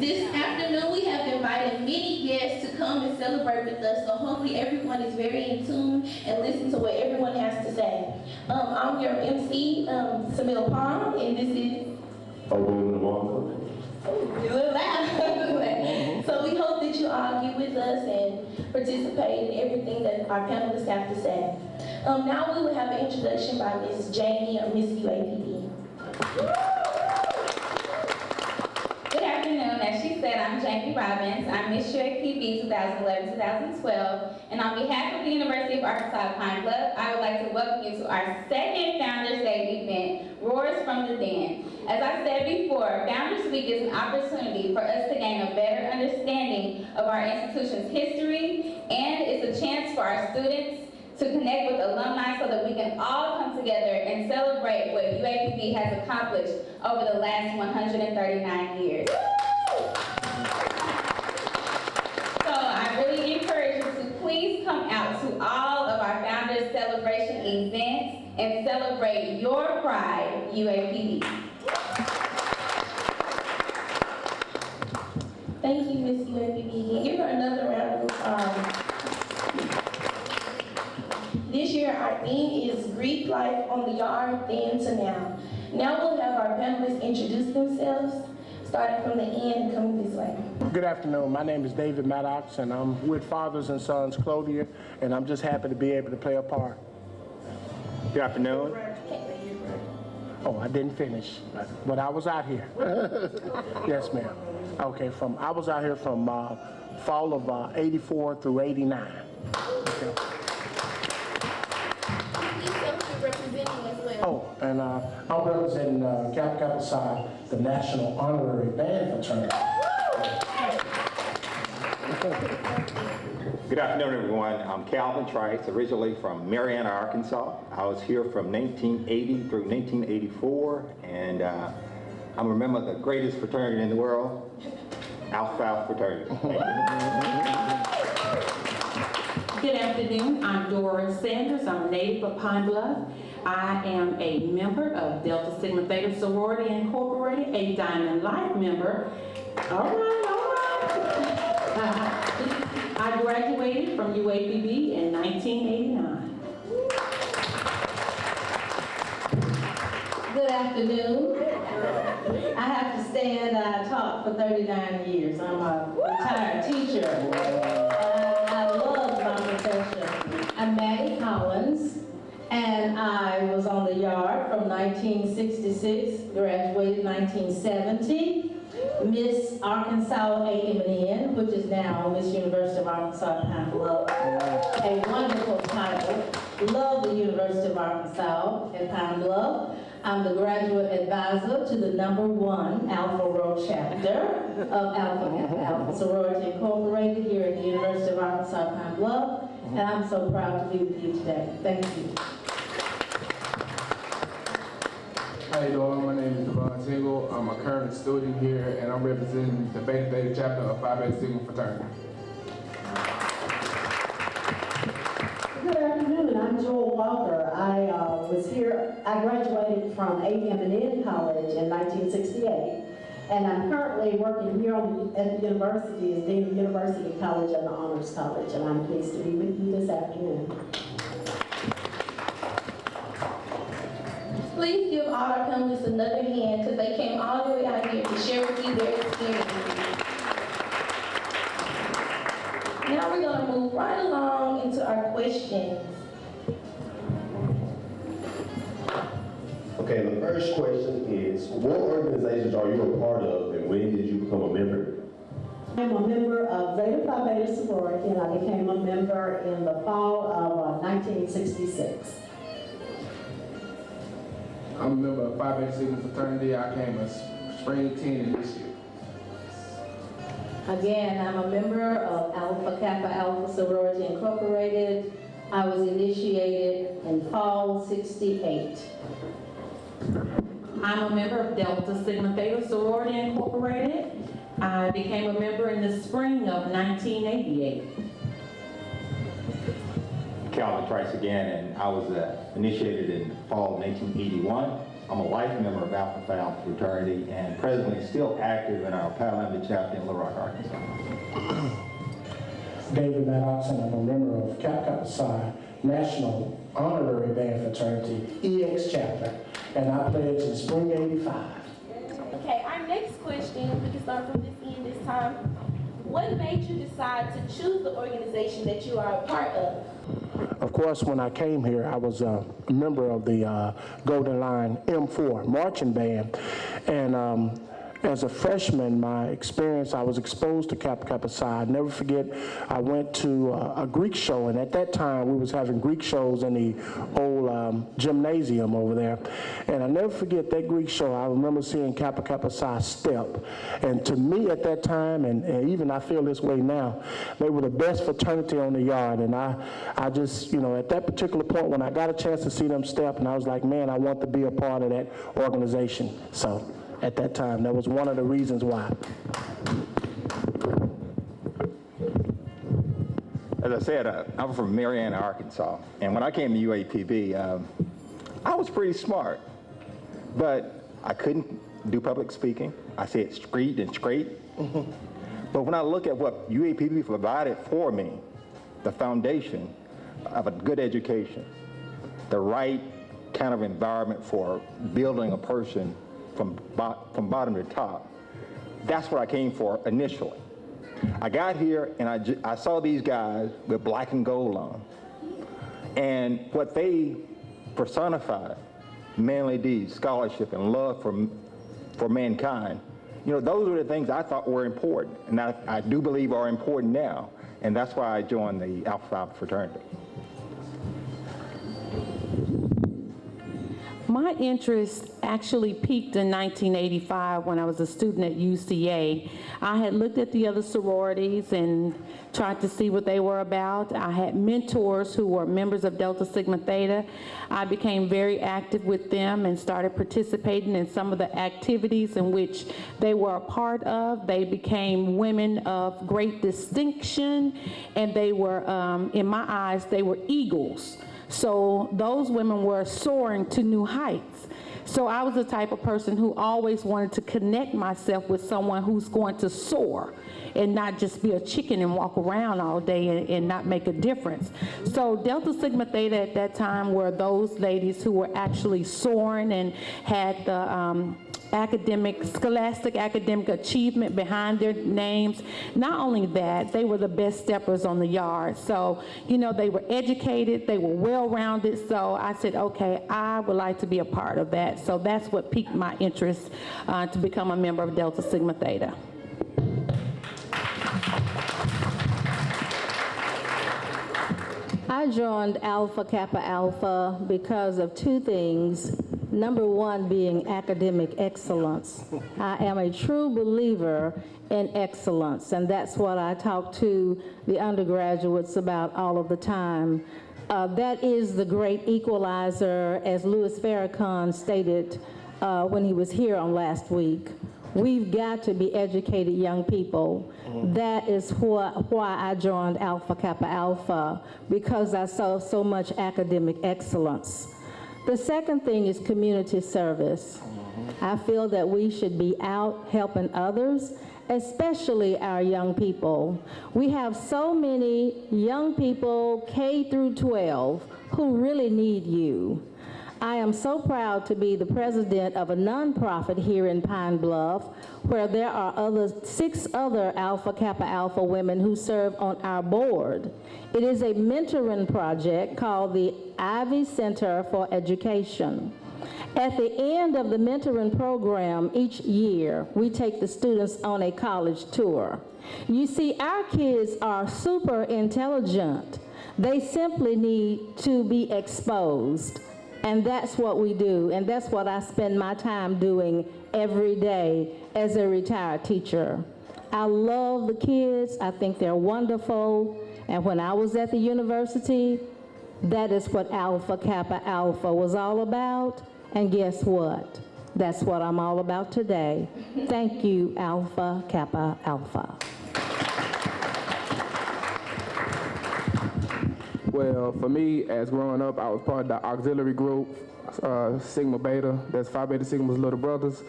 This afternoon we have invited many guests to come and celebrate with us, so hopefully everyone is very in tune and listen to what everyone has to say. I'm your MC, Samil Palm, and this is... A woman of Walker. You look loud. So we hope that you all get with us and participate in everything that our panelists have to say. Now we will have an introduction by Ms. Jamie or Miss UAPB. Good afternoon. As she said, I'm Jamie Robbins. I'm Miss UAPB 2011-2012. And on behalf of the University of Arkansas Pine Bluff, I would like to welcome you to our second Founders Day event, Roars from the Den. As I said before, Founders Week is an opportunity for us to gain a better understanding of our institution's history, and it's a chance for our students to connect with alumni so that we can all come together and celebrate what UAPB has accomplished over the last 139 years. So I really encourage you to please come out to all of our Founders Celebration events and celebrate your pride, UAPB. Thank you, Ms. UAPB. Give her another round of applause. This year, our theme is Greek life on the yard, then to now. Now we'll have our panelists introduce themselves, starting from the end and coming this way. Good afternoon. My name is David Maddox, and I'm with Fathers and Sons Clothier, and I'm just happy to be able to play a part. Good afternoon. Oh, I didn't finish, but I was out here. Yes, ma'am. Okay, I was out here from fall of 84 through 89. Okay. Representing as well. Oh, and I'm representing Kappa Kappa Psi, the National Honorary Band Fraternity. Good afternoon, everyone. I'm Calvin Trice, originally from Marianna, Arkansas. I was here from 1980 through 1984, and I'm a member of the greatest fraternity in the world, Alpha Phi fraternity. Good afternoon. I'm Doris Sanders. I'm a native of Pine Bluff. I am a member of Delta Sigma Theta Sorority Incorporated, a Diamond Life member. All right, all right. I graduated from UAPB in 1989. Good afternoon. I have to stay and talk for 39 years. I'm a retired teacher. I love my profession. I'm Maddie Collins, and I was on the yard from 1966, graduated 1970. Miss Arkansas A&M, which is now Miss University of Arkansas Pine Bluff. A wonderful title. Love the University of Arkansas at Pine Bluff. I'm the graduate advisor to the #1 Alpha Rho chapter of Alpha Kappa Alpha Sorority Incorporated here at the University of Arkansas Pine Bluff. And I'm so proud to be with you today. Thank you. How you doing? My name is Devon Tingle. I'm a current student here, and I'm representing the Beta Theta chapter of Phi Beta Sigma fraternity. Good afternoon. I'm Joel Walker. I graduated from A&M College in 1968, and I'm currently working here at the university as Dean of University College and the Honors College, and I'm pleased to be with you this afternoon. Please give all our panelists another hand because they came all the way out here to share with you their experiences. Now we're going to move right along into our questions. Okay, the first question is, what organizations are you a part of, and when did you become a member? I'm a member of Zeta Phi Beta Sorority, and I became a member in the fall of 1966. I'm a member of Phi Beta Sigma fraternity. I came a spring 10 this year. Again, I'm a member of Alpha Kappa Alpha Sorority Incorporated. I was initiated in fall '68. I'm a member of Delta Sigma Theta Sorority Incorporated. I became a member in the spring of 1988. Calvin Trice again, and I was initiated in fall of 1981. I'm a life member of Alpha Phi Alpha fraternity and presently still active in our Palo chapter in Little Rock, Arkansas. David Maddoxon, I'm a member of Kappa Kappa Psi National Honorary Band Fraternity, EX chapter, and I pledged in spring '85. Okay, our next question, we can start from this end this time. What made you decide to choose the organization that you are a part of? Of course, when I came here, I was a member of the Golden Line M4 marching band, and as a freshman, my experience, I was exposed to Kappa Kappa Psi. I'll never forget, I went to a Greek show, and at that time, we was having Greek shows in the old gymnasium over there. And I'll never forget that Greek show. I remember seeing Kappa Kappa Psi step. And to me at that time, and even I feel this way now, they were the best fraternity on the yard. And I just, at that particular point, when I got a chance to see them step, and I was like, man, I want to be a part of that organization. So at that time, that was one of the reasons why. As I said, I'm from Marianna, Arkansas, and when I came to UAPB, I was pretty smart, but I couldn't do public speaking. I said street and straight. But when I look at what UAPB provided for me, the foundation of a good education, the right kind of environment for building a person from bottom to top, that's what I came for initially. I got here and I saw these guys with black and gold on, and what they personified, manly deeds, scholarship, and love for mankind, those are the things I thought were important, and I do believe are important now, and that's why I joined the Alpha Phi Alpha fraternity. My interest actually peaked in 1985 when I was a student at UCA. I had looked at the other sororities and tried to see what they were about. I had mentors who were members of Delta Sigma Theta. I became very active with them and started participating in some of the activities in which they were a part of. They became women of great distinction, and they were, in my eyes, they were eagles. So those women were soaring to new heights. So I was the type of person who always wanted to connect myself with someone who's going to soar and not just be a chicken and walk around all day and not make a difference. So Delta Sigma Theta at that time were those ladies who were actually soaring and had the scholastic academic achievement behind their names. Not only that, they were the best steppers on the yard. So, they were educated, they were well-rounded, so I said, okay, I would like to be a part of that. So that's what piqued my interest to become a member of Delta Sigma Theta. I joined Alpha Kappa Alpha because of two things. Number one being academic excellence. I am a true believer in excellence, and that's what I talk to the undergraduates about all of the time. That is the great equalizer, as Louis Farrakhan stated when he was here on last week. We've got to be educated young people. That is why I joined Alpha Kappa Alpha, because I saw so much academic excellence. The second thing is community service. I feel that we should be out helping others, especially our young people. We have so many young people, K through 12, who really need you. I am so proud to be the president of a nonprofit here in Pine Bluff, where there are 6 other Alpha Kappa Alpha women who serve on our board. It is a mentoring project called the Ivy Center for Education. At the end of the mentoring program each year, we take the students on a college tour. You see, our kids are super intelligent. They simply need to be exposed. And that's what we do, and that's what I spend my time doing every day as a retired teacher. I love the kids. I think they're wonderful. And when I was at the university, that is what Alpha Kappa Alpha was all about. And guess what? That's what I'm all about today. Thank you, Alpha Kappa Alpha. Well, for me, as growing up, I was part of the auxiliary group Sigma Beta. That's Phi Beta Sigma's little brothers.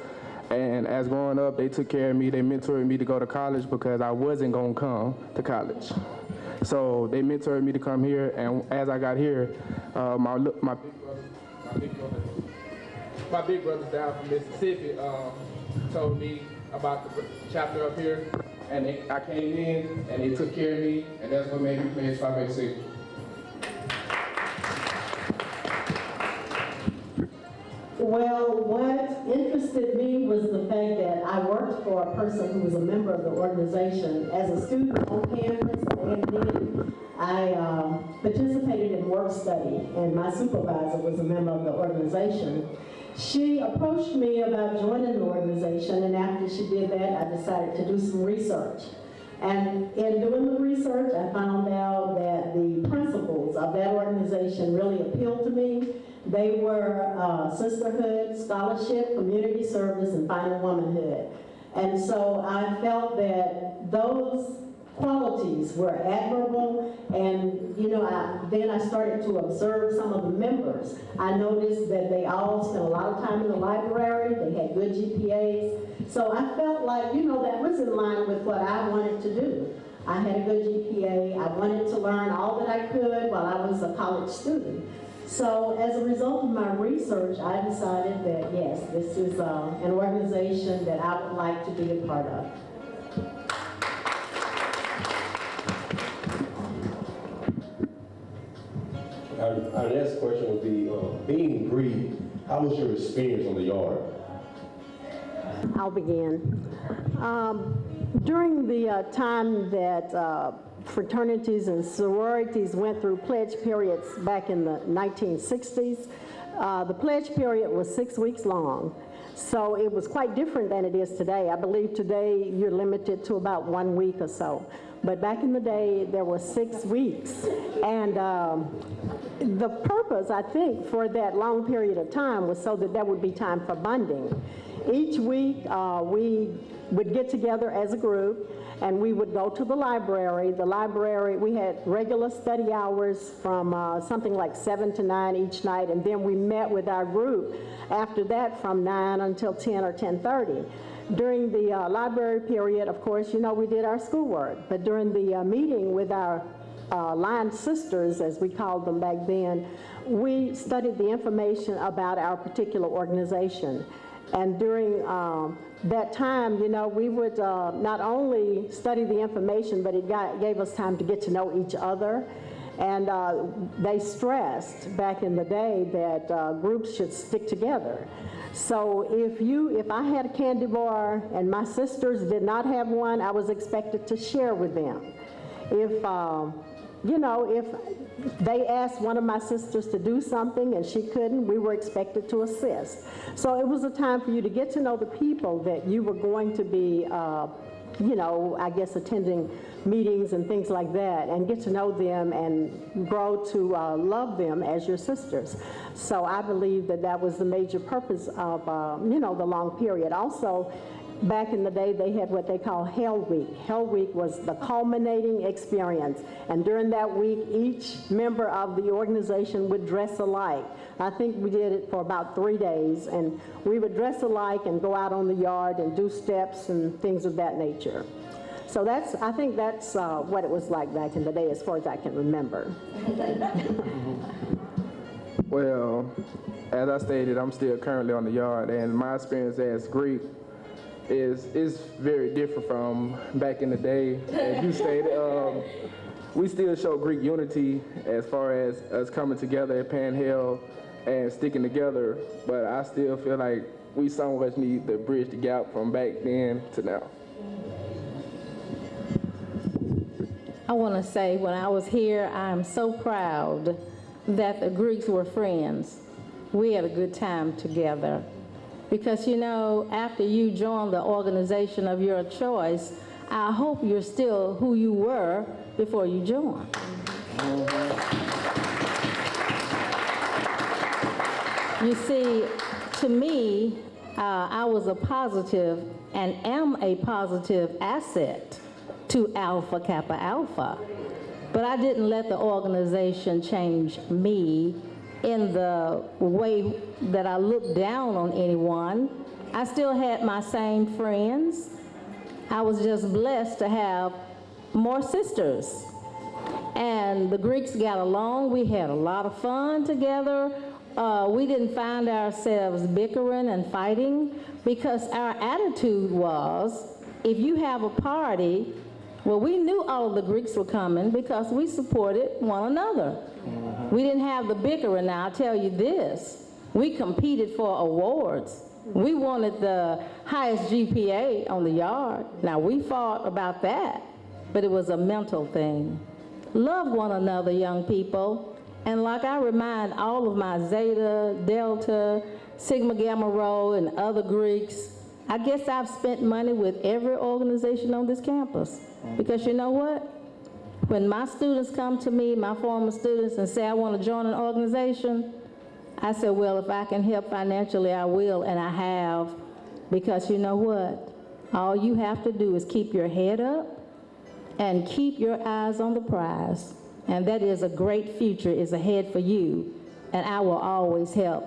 And as growing up, they took care of me. They mentored me to go to college because I wasn't going to come to college. So they mentored me to come here. And as I got here, my big brothers down from Mississippi told me about the chapter up here. And I came in, and they took care of me, and that's what made me pledge Phi Beta Sigma. Well, what interested me was the fact that I worked for a person who was a member of the organization as a student on campus, and then I participated in work study, and my supervisor was a member of the organization. She approached me about joining the organization, and after she did that, I decided to do some research. And in doing the research, I found out that the principles of that organization really appealed to me. They were sisterhood, scholarship, community service, and finding womanhood. And so I felt that those qualities were admirable, and then I started to observe some of the members. I noticed that they all spent a lot of time in the library, they had good GPAs, so I felt like, that was in line with what I wanted to do. I had a good GPA, I wanted to learn all that I could while I was a college student. So as a result of my research, I decided that yes, this is an organization that I would like to be a part of. Our next question would be, being Greek, how was your experience on the yard? I'll begin. During the time that fraternities and sororities went through pledge periods back in the 1960s, the pledge period was 6 weeks long. So it was quite different than it is today. I believe today you're limited to about 1 week or so. But back in the day, there were 6 weeks. And the purpose, I think, for that long period of time was so that there would be time for bonding. Each week, we would get together as a group, and we would go to the library. The library, we had regular study hours from something like 7 to 9 each night, and then we met with our group after that from 9 until 10 or 10:30. During the library period, of course, we did our schoolwork, but during the meeting with our line sisters, as we called them back then, we studied the information about our particular organization. And during that time, we would not only study the information, but it gave us time to get to know each other. And they stressed back in the day that groups should stick together. So if I had a candy bar and my sisters did not have one, I was expected to share with them. If they asked one of my sisters to do something and she couldn't, we were expected to assist. So it was a time for you to get to know the people that you were going to be, I guess attending meetings and things like that, and get to know them and grow to love them as your sisters. So I believe that that was the major purpose of, the long period. Also, back in the day, they had what they call Hell Week. Hell Week was the culminating experience. And during that week, each member of the organization would dress alike. I think we did it for about 3 days. And we would dress alike and go out on the yard and do steps and things of that nature. So I think that's what it was like back in the day as far as I can remember. Well, as I stated, I'm still currently on the yard, and my experience as Greek is very different from back in the day. As you stated, we still show Greek unity as far as us coming together at Pan Hill and sticking together, but I still feel like we somewhat need to bridge the gap from back then to now. I want to say, when I was here, I'm so proud that the Greeks were friends. We had a good time together. Because, after you join the organization of your choice, I hope you're still who you were before you joined. You see, to me, I was a positive and am a positive asset to Alpha Kappa Alpha. But I didn't let the organization change me. in the way that I looked down on anyone. I still had my same friends. I was just blessed to have more sisters. And the Greeks got along. We had a lot of fun together. We didn't find ourselves bickering and fighting because our attitude was, if you have a party, well, we knew all of the Greeks were coming because we supported one another. We didn't have the bickering. Now, I'll tell you this, we competed for awards. We wanted the highest GPA on the yard. Now, we fought about that, but it was a mental thing. Love one another, young people. And like I remind all of my Zeta, Delta, Sigma Gamma Rho, and other Greeks, I guess I've spent money with every organization on this campus. Because you know what? When my students come to me, my former students, and say, I want to join an organization, I said, well, if I can help financially, I will, and I have. Because you know what? All you have to do is keep your head up and keep your eyes on the prize. And that is a great future is ahead for you. And I will always help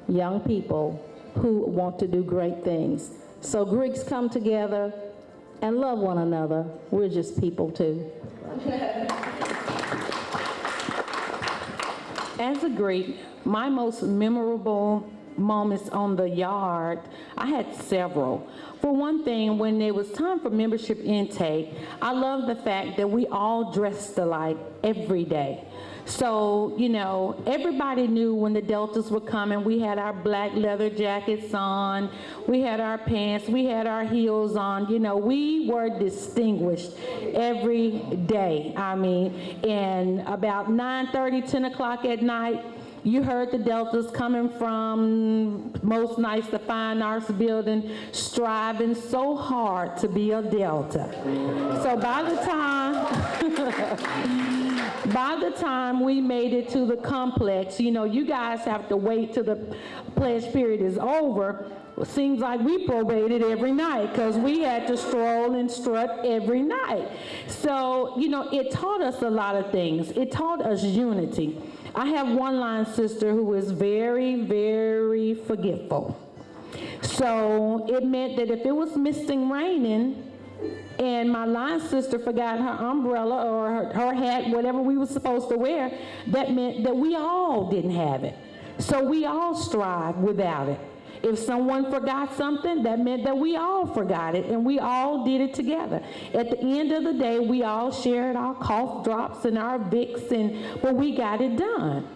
young people who want to do great things. So Greeks, come together and love one another. We're just people too. As a Greek, my most memorable moments on the yard, I had several. For one thing, when it was time for membership intake, I love the fact that we all dressed alike every day. So, you know, everybody knew when the Deltas were coming. We had our black leather jackets on, we had our pants, we had our heels on. You know, we were distinguished every day. I mean, and about 9:30, 10 o'clock at night, you heard the Deltas coming from most nights the Fine Arts Building, striving so hard to be a Delta. So by the time we made it to the complex, you know, you guys have to wait till the pledge period is over. It seems like we probated every night because we had to stroll and strut every night. So, you know, it taught us a lot of things. It taught us unity. I have one line sister who is very, very forgetful. So it meant that if it was misting raining and my line sister forgot her umbrella or her hat, whatever we were supposed to wear, that meant that we all didn't have it. So we all strived without it. If someone forgot something, that meant that we all forgot it, and we all did it together. At the end of the day, we all shared our cough drops and our Vicks, but we got it done.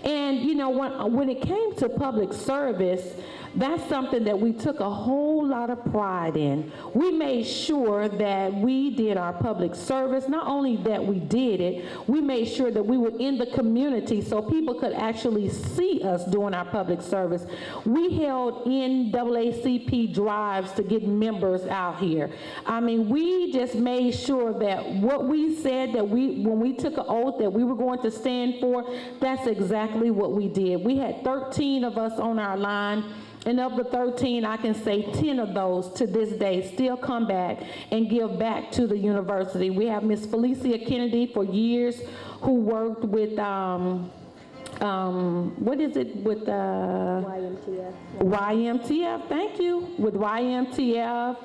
And, you know, when it came to public service, that's something that we took a whole lot of pride in. We made sure that we did our public service. Not only that we did it, we made sure that we were in the community so people could actually see us doing our public service. We held NAACP drives to get members out here. I mean, we just made sure that what we said that when we took an oath that we were going to stand for, that's exactly what we did. We had 13 of us on our line. And of the 13, I can say 10 of those to this day still come back and give back to the university. We have Miss Felicia Kennedy for years who worked with, what is it with YMTF. YMTF, thank you. With YMTF,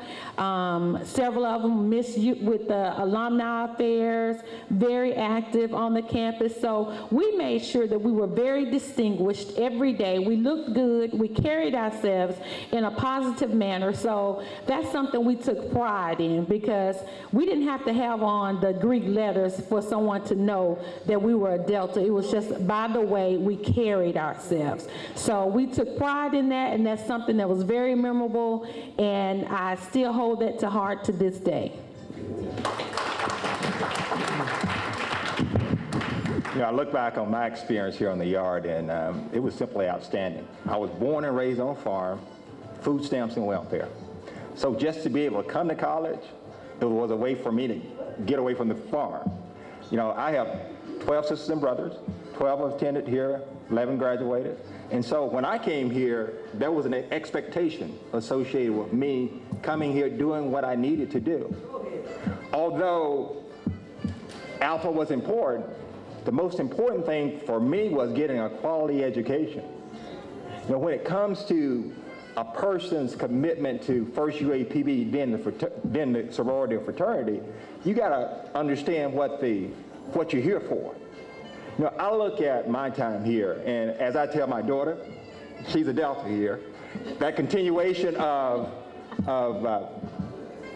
several of them with the alumni affairs, very active on the campus. So we made sure that we were very distinguished every day. We looked good, we carried ourselves in a positive manner. So that's something we took pride in because we didn't have to have on the Greek letters for someone to know that we were a Delta. It was just by the way we carried ourselves. So we took pride in that, and that's something that was very memorable, and I still hold that to heart to this day. You know, I look back on my experience here on the yard, and it was simply outstanding. I was born and raised on a farm, food stamps and welfare. So just to be able to come to college, it was a way for me to get away from the farm. You know, I have 12 sisters and brothers, 12 attended here, 11 graduated. And so when I came here, there was an expectation associated with me coming here doing what I needed to do. Although Alpha was important, the most important thing for me was getting a quality education. You know, when it comes to a person's commitment to first UAPB, then the sorority or fraternity, you got to understand what you're here for. You know, I look at my time here, and as I tell my daughter, she's a Delta here, that continuation of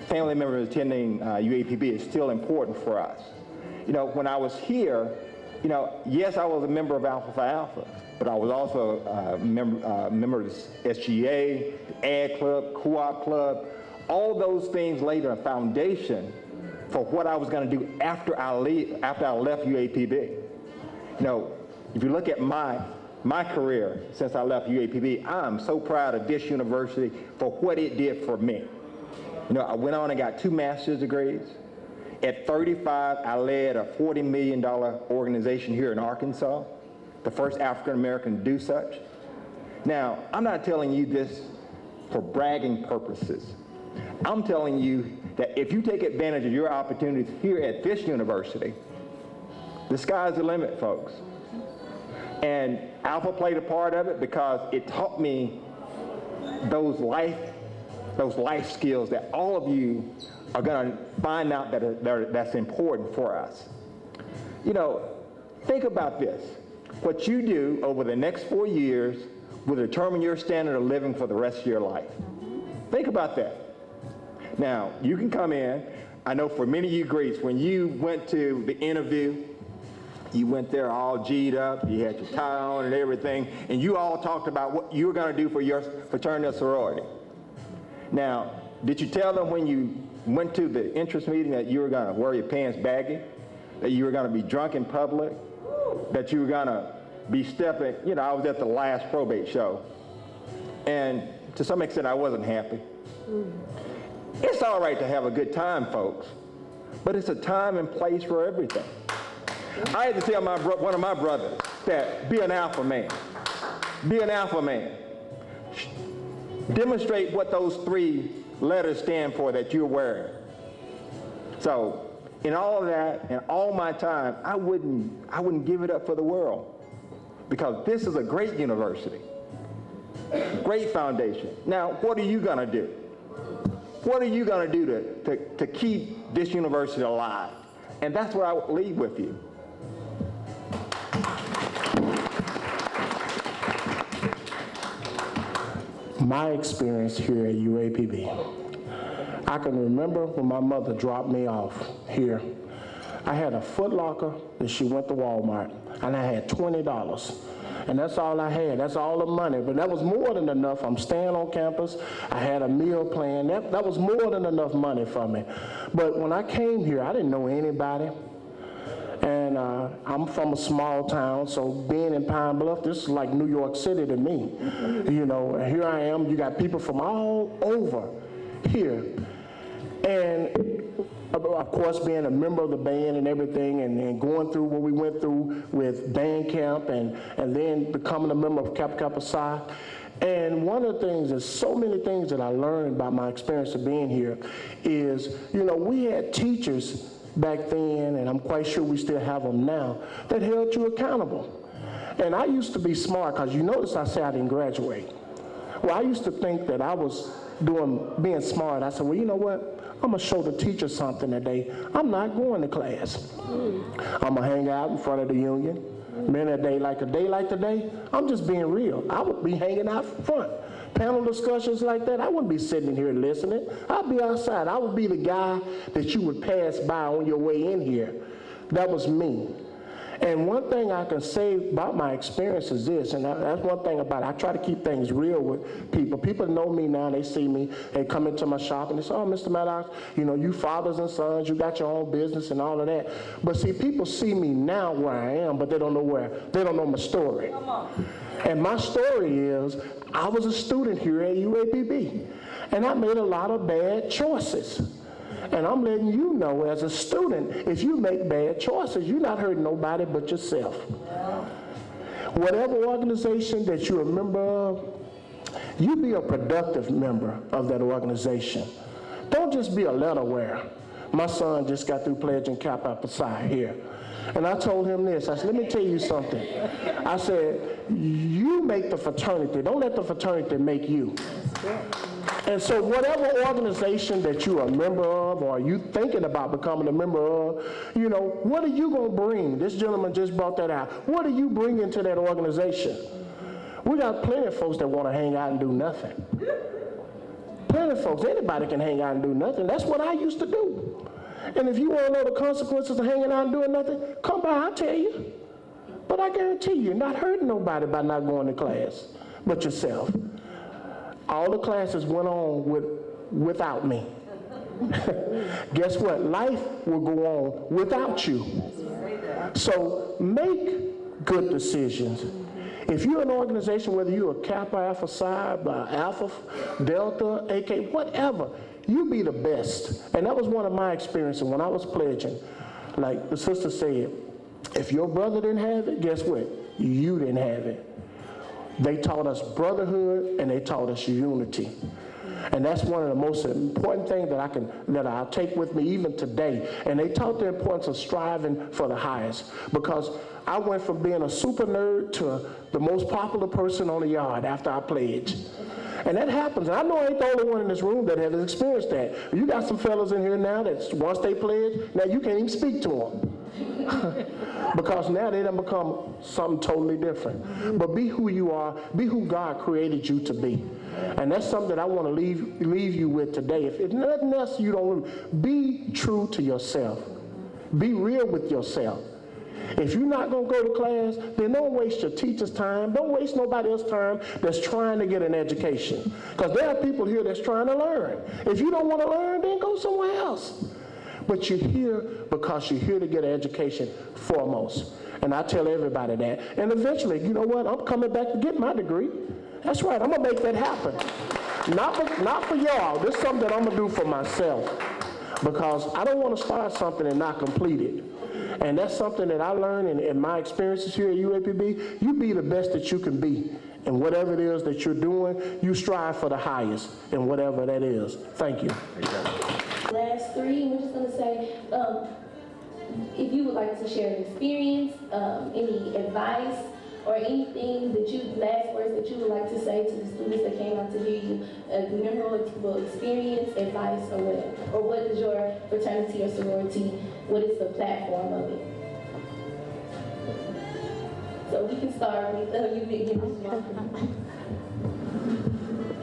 family members attending UAPB is still important for us. You know, when I was here, you know, yes, I was a member of Alpha Phi Alpha, but I was also a member of the SGA, the Ad Club, Co-op Club. All those things laid a foundation for what I was going to do after I left UAPB. You know, if you look at my career since I left UAPB, I'm so proud of this university for what it did for me. You know, I went on and got 2 master's degrees. At 35, I led a $40 million organization here in Arkansas, the first African American to do such. Now, I'm not telling you this for bragging purposes. I'm telling you that if you take advantage of your opportunities here at this university, the sky's the limit, folks. And Alpha played a part of it because it taught me those life skills that all of you are going to find out that's important for us. You know, think about this. What you do over the next 4 years will determine your standard of living for the rest of your life. Think about that. Now, you can come in. I know for many of you Greeks, when you went to the interview, you went there all G'd up, you had your tie on and everything, and you all talked about what you were going to do for your fraternity or sorority. Now, did you tell them when you went to the entrance meeting that you were going to wear your pants baggy, that you were going to be drunk in public, that you were going to be stepping? You know, I was at the last probate show, and to some extent I wasn't happy. It's all right to have a good time, folks, but it's a time and place for everything. I had to tell one of my brothers that be an alpha man. Be an alpha man. Demonstrate what those 3 letters stand for that you're wearing. So in all of that and all my time, I wouldn't give it up for the world, because this is a great university, great foundation. Now, what are you going to do? What are you going to do to keep this university alive? And that's what I would leave with you. My experience here at UAPB. I can remember when my mother dropped me off here. I had a Foot Locker that she went to Walmart, and I had $20. And that's all I had. That's all the money. But that was more than enough. I'm staying on campus. I had a meal plan. That was more than enough money for me. But when I came here, I didn't know anybody. And I'm from a small town, so being in Pine Bluff, this is like New York City to me. You know, here I am. You got people from all over here. And of course, being a member of the band and everything, and going through what we went through with band camp, and then becoming a member of Kappa Kappa Psi. And one of the things, there's so many things that I learned about my experience of being here is, you know, we had teachers back then, and I'm quite sure we still have them now, that held you accountable. And I used to be smart, because you notice I said I didn't graduate. Well, I used to think that I was being smart. I said, well, you know what? I'm going to show the teacher something today. I'm not going to class. I'm going to hang out in front of the union. Man, a day like today, I'm just being real. I would be hanging out front. Panel discussions like that, I wouldn't be sitting here listening. I'd be outside. I would be the guy that you would pass by on your way in here. That was me. And one thing I can say about my experience is this, and that's one thing about it. I try to keep things real with people. People know me now, they see me, they come into my shop and they say, oh, Mr. Maddox, you know, you fathers and sons, you got your own business and all of that. But see, people see me now where I am, but they don't know my story. Come on. And my story is, I was a student here at UAPB, and I made a lot of bad choices. And I'm letting you know, as a student, if you make bad choices, you're not hurting nobody but yourself. Whatever organization that you're a member of, you be a productive member of that organization. Don't just be a letter wearer. My son just got through pledging Kappa Psi here. And I told him this. I said, let me tell you something. I said, you make the fraternity. Don't let the fraternity make you. And so whatever organization that you're a member of or you thinking about becoming a member of, you know, what are you going to bring? This gentleman just brought that out. What are you bringing to that organization? We got plenty of folks that want to hang out and do nothing. Plenty of folks, anybody can hang out and do nothing. That's what I used to do. And if you want to know the consequences of hanging out and doing nothing, come by, I'll tell you. But I guarantee you, you're not hurting nobody by not going to class, but yourself. All the classes went on without me. Guess what? Life will go on without you. So make good decisions. If you're an organization, whether you're a Kappa, Alpha Psi, Alpha, Delta, AK, whatever, you be the best. And that was one of my experiences when I was pledging. Like the sister said, if your brother didn't have it, guess what? You didn't have it. They taught us brotherhood and they taught us unity. And that's one of the most important things that I'll take with me even today. And they taught the importance of striving for the highest. Because I went from being a super nerd to the most popular person on the yard after I pledged. And that happens. And I know I ain't the only one in this room that has experienced that. You got some fellas in here now that once they pledge, now you can't even speak to them. Because now they done become something totally different. But be who you are. Be who God created you to be. And that's something that I want to leave you with today. If nothing else, you don't be true to yourself. Be real with yourself. If you're not going to go to class, then don't waste your teacher's time. Don't waste nobody else's time that's trying to get an education. Because there are people here that's trying to learn. If you don't want to learn, then go somewhere else. But you're here because you're here to get an education foremost. And I tell everybody that. And eventually, you know what? I'm coming back to get my degree. That's right. I'm going to make that happen. Not for y'all. This is something that I'm going to do for myself. Because I don't want to start something and not complete it. And that's something that I learned in my experiences here at UAPB. You be the best that you can be. And whatever it is that you're doing, you strive for the highest in whatever that is. Thank you. Last three, we're just going to say, if you would like to share an experience, any advice, or anything that last words that you would like to say to the students that came out to hear you, a memorable experience, advice, or whatever. Or what is your fraternity or sorority, what is the platform of it? So we can start with, you begin.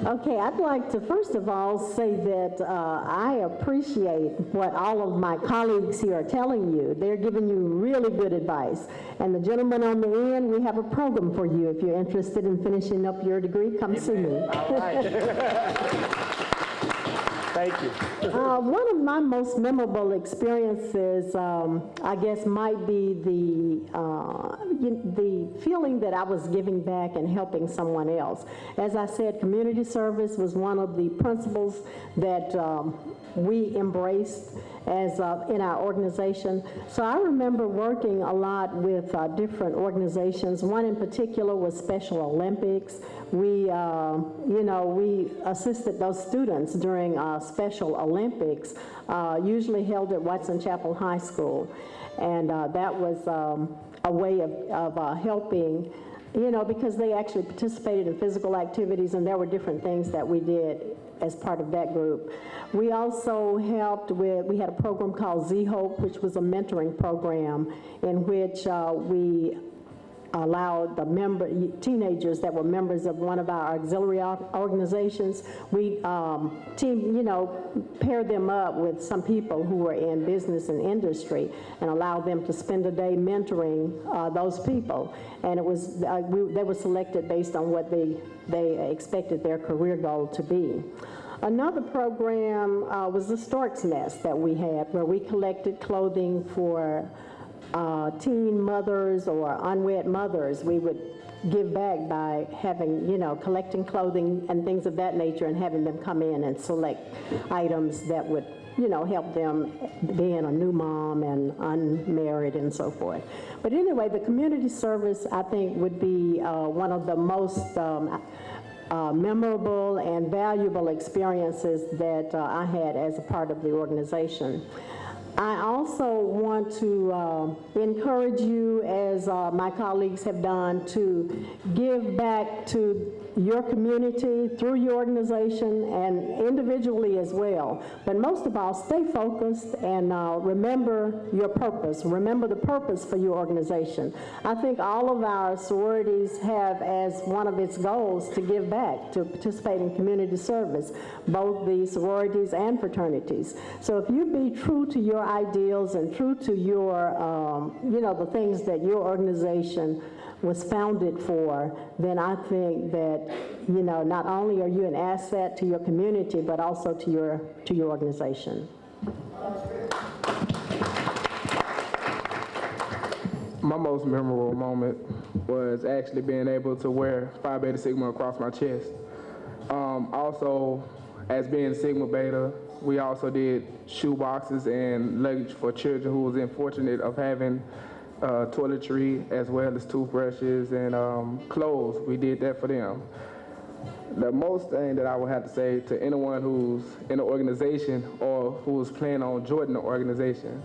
Okay, I'd like to first of all say that I appreciate what all of my colleagues here are telling you. They're giving you really good advice. And the gentleman on the end, we have a program for you. If you're interested in finishing up your degree, come see me. All right. Thank you. One of my most memorable experiences, I guess, might be the feeling that I was giving back and helping someone else. As I said, community service was one of the principles that we embraced as in our organization. So I remember working a lot with different organizations. One in particular was Special Olympics. We, we assisted those students during Special Olympics, usually held at Watson Chapel High School. And that was a way of helping, because they actually participated in physical activities, and there were different things that we did as part of that group. We also helped we had a program called Z-Hope, which was a mentoring program in which we allowed the teenagers that were members of one of our auxiliary organizations, we paired them up with some people who were in business and industry and allowed them to spend a day mentoring those people. And it was they were selected based on what they expected their career goal to be. Another program was the Stork's Nest that we had, where we collected clothing for teen mothers or unwed mothers. We would give back by having, collecting clothing and things of that nature and having them come in and select items that would, help them being a new mom and unmarried and so forth. But anyway, the community service, I think, would be one of the most memorable and valuable experiences that I had as a part of the organization. I also want to encourage you, as my colleagues have done, to give back to your community through your organization and individually as well. But most of all, stay focused and remember your purpose. Remember the purpose for your organization. I think all of our sororities have as one of its goals to give back, to participate in community service, both the sororities and fraternities. So if you be true to your ideals and true to your, the things that your organization was founded for, then I think that, not only are you an asset to your community, but also to your organization. My most memorable moment was actually being able to wear Phi Beta Sigma across my chest. Also, as being Sigma Beta, we also did shoe boxes and luggage for children who was unfortunate of having toiletry as well as toothbrushes and clothes. We did that for them. The most thing that I would have to say to anyone who's in an organization or who's planning on joining the organization,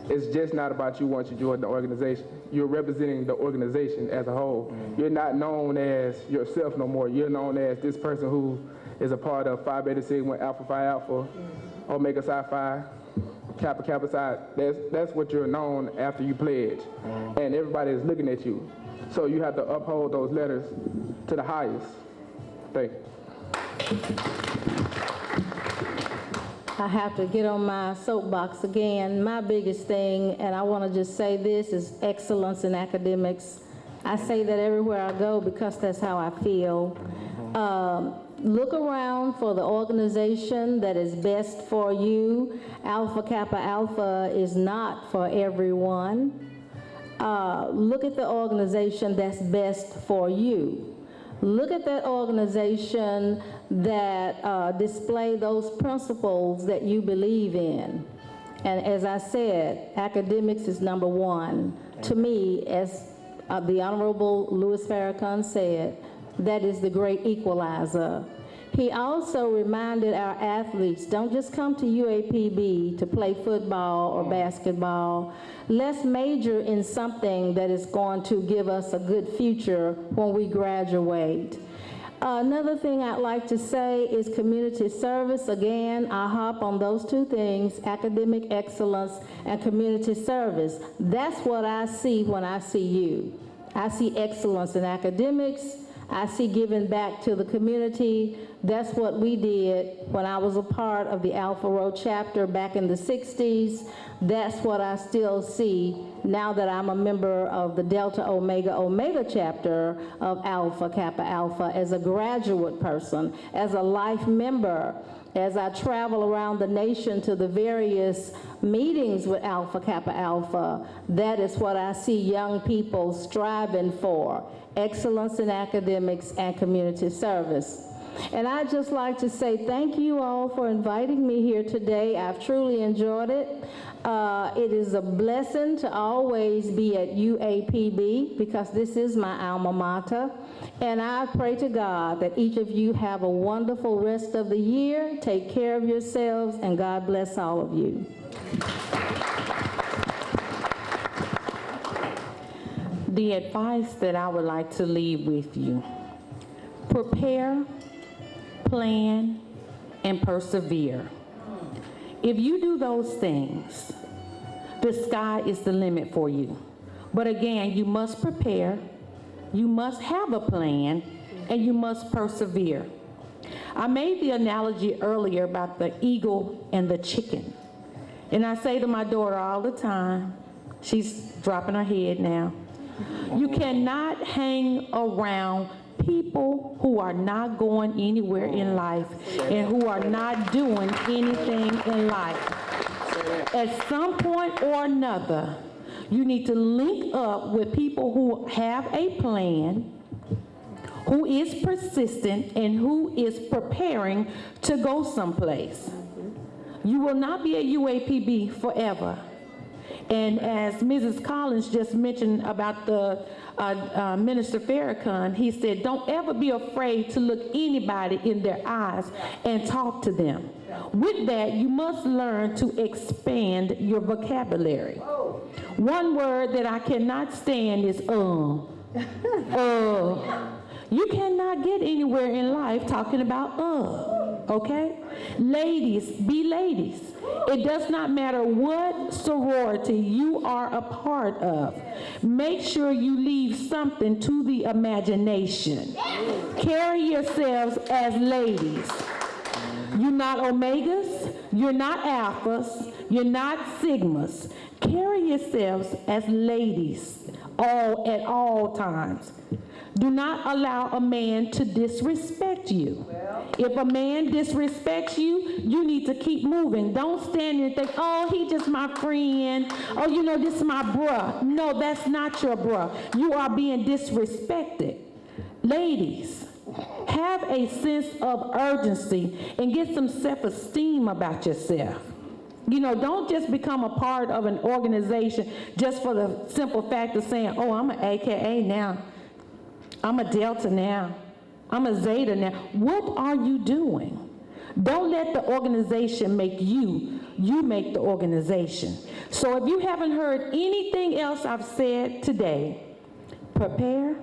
it's just not about you once you join the organization. You're representing the organization as a whole. You're not known as yourself no more. You're known as this person who is a part of Phi Beta Sigma, Alpha Phi Alpha, Omega Psi Phi, Kappa Kappa Psi. That's what you're known after you pledge. And everybody is looking at you. So you have to uphold those letters to the highest. Thank you. I have to get on my soapbox again. My biggest thing, and I want to just say this, is excellence in academics. I say that everywhere I go because that's how I feel. Look around for the organization that is best for you. Alpha Kappa Alpha is not for everyone. Look at the organization that's best for you. Look at that organization that display those principles that you believe in. And as I said, academics is number one. To me, as the Honorable Louis Farrakhan said, that is the great equalizer. He also reminded our athletes, don't just come to UAPB to play football or basketball. Let's major in something that is going to give us a good future when we graduate. Another thing I'd like to say is community service. Again, I hop on those two things, academic excellence and community service. That's what I see when I see you. I see excellence in academics. I see giving back to the community. That's what we did when I was a part of the Alpha Rho chapter back in the 60s. That's what I still see now that I'm a member of the Delta Omega Omega chapter of Alpha Kappa Alpha as a graduate person, as a life member, as I travel around the nation to the various meetings with Alpha Kappa Alpha. That is what I see young people striving for, excellence in academics and community service. And I'd just like to say thank you all for inviting me here today. I've truly enjoyed it. It is a blessing to always be at UAPB because this is my alma mater. And I pray to God that each of you have a wonderful rest of the year. Take care of yourselves, and God bless all of you. The advice that I would like to leave with you: prepare, plan, and persevere. If you do those things, the sky is the limit for you. But again, you must prepare, you must have a plan, and you must persevere. I made the analogy earlier about the eagle and the chicken. And I say to my daughter all the time, she's dropping her head now, you cannot hang around people who are not going anywhere in life and who are not doing anything in life. At some point or another, you need to link up with people who have a plan, who is persistent, and who is preparing to go someplace. You will not be at UAPB forever. And as Mrs. Collins just mentioned about the Minister Farrakhan, he said, don't ever be afraid to look anybody in their eyes and talk to them. With that, you must learn to expand your vocabulary. One word that I cannot stand is You cannot get anywhere in life talking about okay? Ladies, be ladies. It does not matter what sorority you are a part of. Make sure you leave something to the imagination. Carry yourselves as ladies. You're not omegas, you're not alphas, you're not sigmas. Carry yourselves as ladies at all times. Do not allow a man to disrespect you. If a man disrespects you, you need to keep moving. Don't stand there and think, oh, he just my friend. Oh, you know, this is my bruh. No, that's not your bruh. You are being disrespected. Ladies, have a sense of urgency and get some self-esteem about yourself. You know, don't just become a part of an organization just for the simple fact of saying, oh, I'm an AKA now. I'm a Delta now. I'm a Zeta now. What are you doing? Don't let the organization make you. You make the organization. So if you haven't heard anything else I've said today, prepare,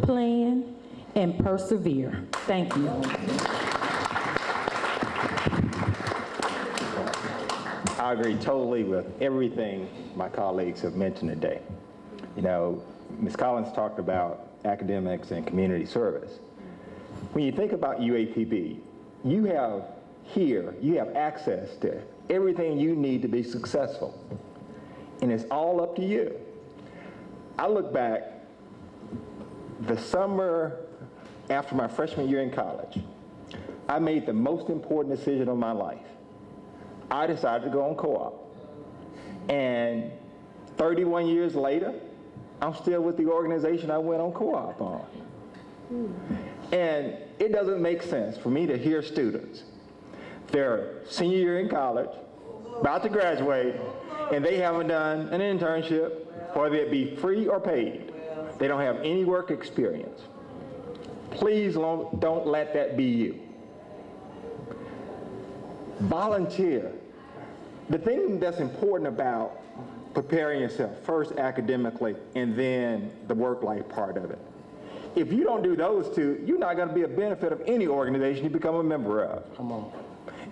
plan, and persevere. Thank you. I agree totally with everything my colleagues have mentioned today. You know, Ms. Collins talked about academics and community service. When you think about UAPB, you have access to everything you need to be successful. And it's all up to you. I look back, the summer after my freshman year in college, I made the most important decision of my life. I decided to go on co-op. And 31 years later, I'm still with the organization I went on co-op on. And it doesn't make sense for me to hear students, they're senior year in college, about to graduate, and they haven't done an internship, whether it be free or paid. They don't have any work experience. Please don't let that be you. Volunteer. The thing that's important about preparing yourself, first academically and then the work life part of it. If you don't do those two, you're not going to be a benefit of any organization you become a member of. Come on.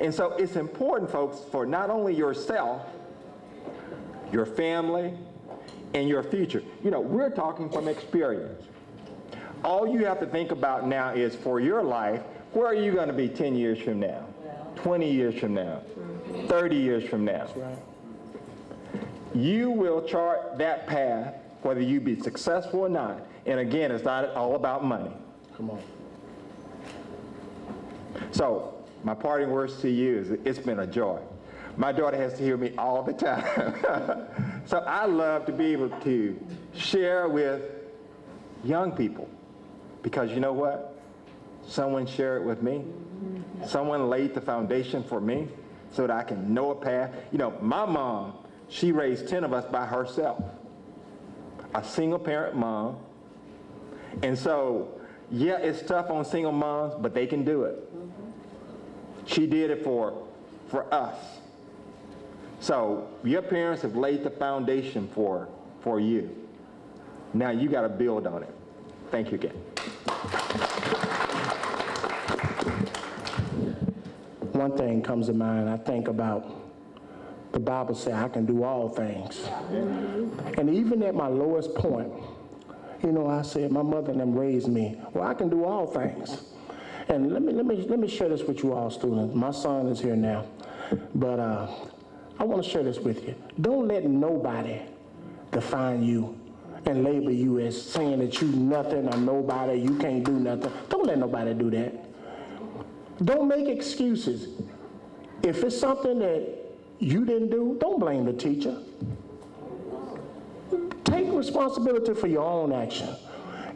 And so it's important, folks, for not only yourself, your family, and your future. You know, we're talking from experience. All you have to think about now is for your life, where are you going to be 10 years from now, 20 years from now, 30 years from now? That's right. You will chart that path, whether you be successful or not. And again, it's not all about money. Come on. So my parting words to you is it's been a joy. My daughter has to hear me all the time. So I love to be able to share with young people, because you know what? Someone shared it with me. Someone laid the foundation for me so that I can know a path. You know, my mom, she raised 10 of us by herself, a single parent mom. And so, yeah, it's tough on single moms, but they can do it. She did it for us. So your parents have laid the foundation for you. Now you got to build on it. Thank you again. One thing comes to mind, I think about the Bible says I can do all things. And even at my lowest point, you know, I said, my mother and them raised me. Well, I can do all things. And let me share this with you all, students. My son is here now, but I want to share this with you. Don't let nobody define you and label you as saying that you nothing or nobody, you can't do nothing. Don't let nobody do that. Don't make excuses. If it's something that you didn't do, don't blame the teacher. Take responsibility for your own action.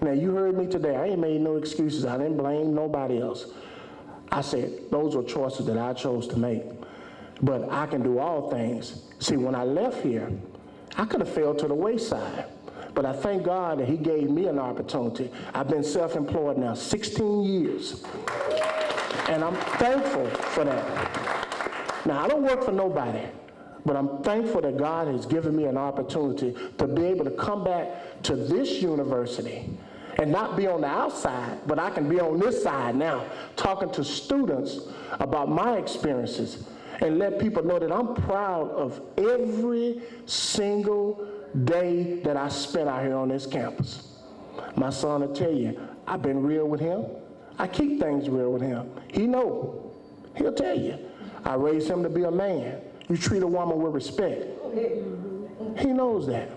Now, you heard me today. I ain't made no excuses. I didn't blame nobody else. I said those were choices that I chose to make. but I can do all things. See, when I left here, I could have fell to the wayside, but I thank God that he gave me an opportunity. I've been self-employed now 16 years, and I'm thankful for that. Now, I don't work for nobody, but I'm thankful that God has given me an opportunity to be able to come back to this university and not be on the outside, but I can be on this side now, talking to students about my experiences and let people know that I'm proud of every single day that I spent out here on this campus. My son will tell you, I've been real with him. I keep things real with him. He know. He'll tell you. I raised him to be a man. You treat a woman with respect. He knows that.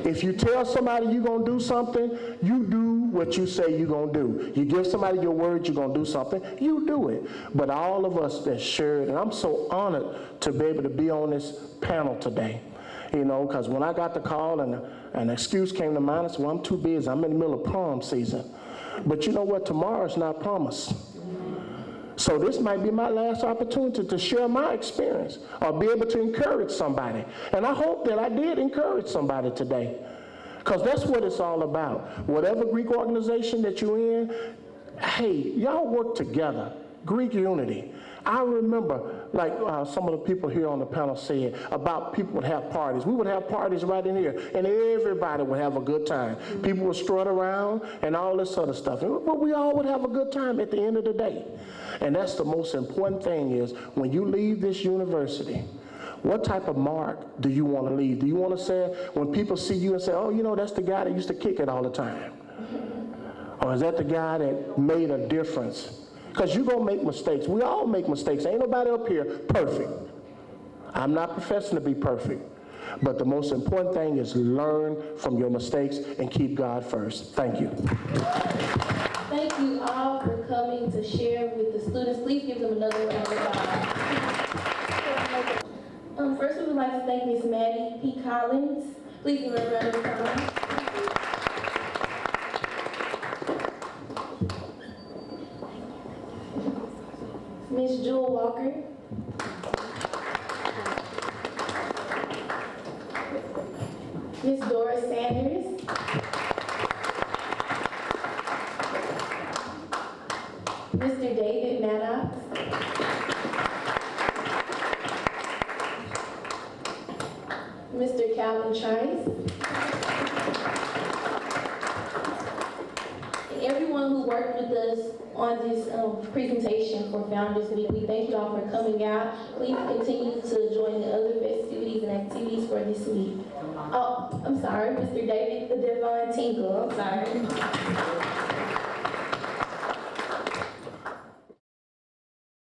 If you tell somebody you're going to do something, you do what you say you're going to do. You give somebody your word you're going to do something, you do it. But all of us that shared, and I'm so honored to be able to be on this panel today, you know, because when I got the call and an excuse came to mind, I said, well, I'm too busy. I'm in the middle of prom season. But you know what? Tomorrow's not promised. So this might be my last opportunity to share my experience or be able to encourage somebody. And I hope that I did encourage somebody today, because that's what it's all about. Whatever Greek organization that you're in, hey, y'all work together. Greek unity. I remember, like some of the people here on the panel said, about people would have parties. We would have parties right in here, and everybody would have a good time. People would strut around and all this other stuff. But we all would have a good time at the end of the day. And that's the most important thing is, when you leave this university, what type of mark do you want to leave? Do you want to say, when people see you and say, oh, you know, that's the guy that used to kick it all the time? Or is that the guy that made a difference? Because you're going to make mistakes. We all make mistakes. Ain't nobody up here perfect. I'm not professing to be perfect. But the most important thing is learn from your mistakes and keep God first. Thank you. Thank you all for coming to share with the students. Please give them another round of applause. First, we would like to thank Ms. Maddie P. Collins. Please give her a round of applause. Ms. Jewel Walker. Ms. Doris Sanders. Mr. David Maddox. Mr. Calvin Trice. And everyone who worked with us on this presentation for Founders Week. We thank you all for coming out. Please continue to join the other festivities and activities for this week. Oh, I'm sorry, Mr. David Devon Tingle. I'm sorry.